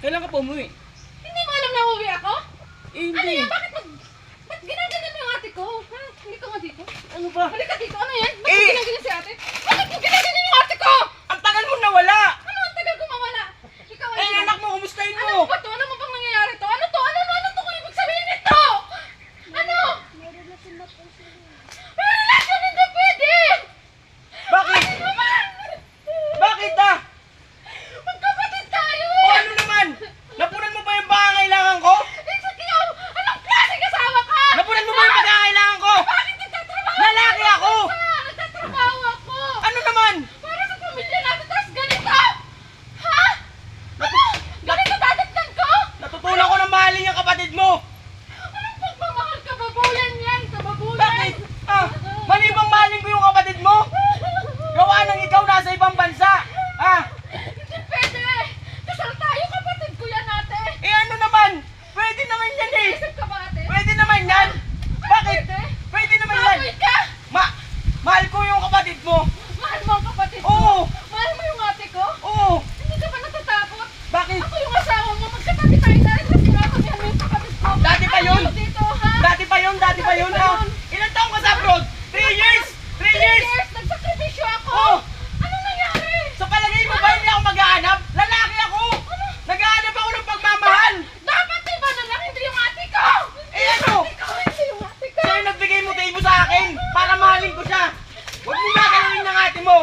Kailan ka pa umuwi? Hindi mo alam na uwi ako? Eh, Ano hindi. yan? Ba't ginaganyan mo yung ate ko? Ha? Hindi ka nga dito. Ano ba? Halika dito. Ano yan? Ba't Eh! mo ginaganyan si ate? Bakit mo ginaganyan yung ate ko? Ang tagal mo nawala! Ano ang tagal ko mawala? Ikaw Eh, anak mo, kumustahin Ano mo? ba to? Ano mo bang nangyayari to? Ano to? Ano to kung ibig sabihin nito? Ano? May relasyon hindi pwede! Bakit? Ano naman? Bakit Magkapatid tayo O eh! ano naman? Napunan mo ba yung pangangailangan ko? Ikaw, anong klaseng kasama ka? Napunan mo ba yung pagkakailangan ko? Bakit nagtatrabaho? Lalaki ako! Nagtatrabaho ako! Ano naman? Para sa pamilya natin, tapos ganito! Ha? Ano? Ganito dadagdag ko? Natutunan ko na mahalin yung kapatid mo! Anong pagmamahal? Kababulan yan! Kababulan! Bakit? Mali bang mahalin ko yung kapatid mo? Gawa ng ikaw nasa ibang bansa! Hindi pwede! Kasal tayo, kapatid ko yan ate! Eh ano naman? Pwede naman yan eh! Isip ka ba ate? Pwede naman yan! Bakit? Pwede? Pwede naman yan! Baboy ka! Mahal ko yung kapatid mo! Mahal mo ang kapatid ko? Oo! Mahal mo yung ate ko? Oo! Hindi ka ba natatakot? Bakit? Ako yung asawa mo, magkatabi tayo dahil kasi kinakamihan mo yung kapatid ko. Dati pa yun? Ano dito ha? Dati pa yun! Dati pa yun! Ilan taong ka sa abroad? 3 years! 3 years! Nagsakripisyo ako! Oo! Anong nangyari? Sa palagay mo ba hindi ako maghahanap? Lalaki ako! Naghahanap ako ng pagmamahal! Dapat iba na lang, hindi yung ate ko! Eh ano? Ikaw, hindi yung ate ko! Siya yung nagbigay motibo sa akin para mahalin ko siya! Huwag mo gagalawin ng ate mo!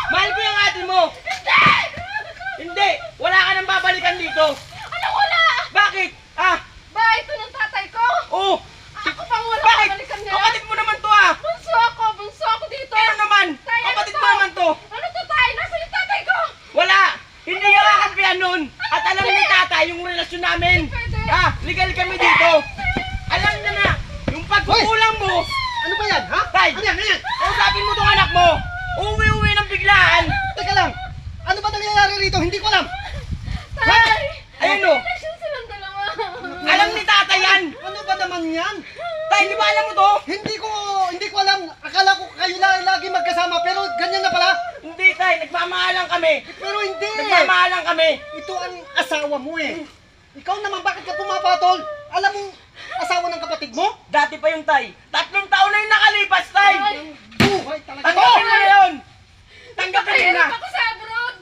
Mahal ko yung ate mo! Hindi! Hindi! Wala ka nang babalikan dito! Ano wala? Bakit? Ba, ito ng tatay ko? Oo! Ako pang wala Bakit? kabalikan niya. Kapatid mo naman to Bunso ako dito. Ano naman? Tay, ano Kapatid to? mo naman to! Ano to tay? Nasaan yung tatay ko? Wala! Hindi ka kakampihan nun! At alam ni tata yung relasyon namin! Pwede. Legal kami dito! Alam niya na! Yung pagkukulang mo! Ano ba yan, ha? Tay! Ano yan, ano yan? Kausapin mo tong anak mo! Uwi-uwi ng biglaan! Teka lang. Ano ba nangyayari rito? Hindi ko alam. Tay! Ayun o! Relasyon silang dalawa. Alam ni tata yan! Ano ba naman yan? Tay, di ba alam mo to? Hindi ko alam. Akala ko kayo lagi magkasama pero ganyan na pala. Hindi tay, nagmamahalan kami! Pero hindi. Nagmamahalan kami! Ito ang asawa mo eh. Ikaw naman bakit ka pumapatol? Alam mo asawa ng kapatid mo? Dati pa yung tay! 3 taon na yung nakalipas, tay! Tay! Buhay talaga. Tanggapin mo na yun! Tanggapin mo na! Mahirap ako sa abroad.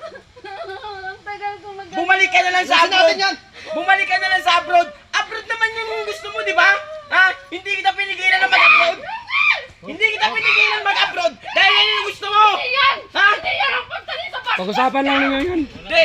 Ang tagal ko Bumalik ka na lang sa Ayusin abroad! natin yan. Bumalik ka na lang sa abroad! Abroad naman yung gusto mo, di ba? Hindi kita pinigilan na mag-abroad! Hindi kita pinigilan mag-abroad! Dahil yan yung gusto mo! Hindi yan! Ha? Hindi yan ang punta dito. Pag-usapan lang ninyo yun. Hindi!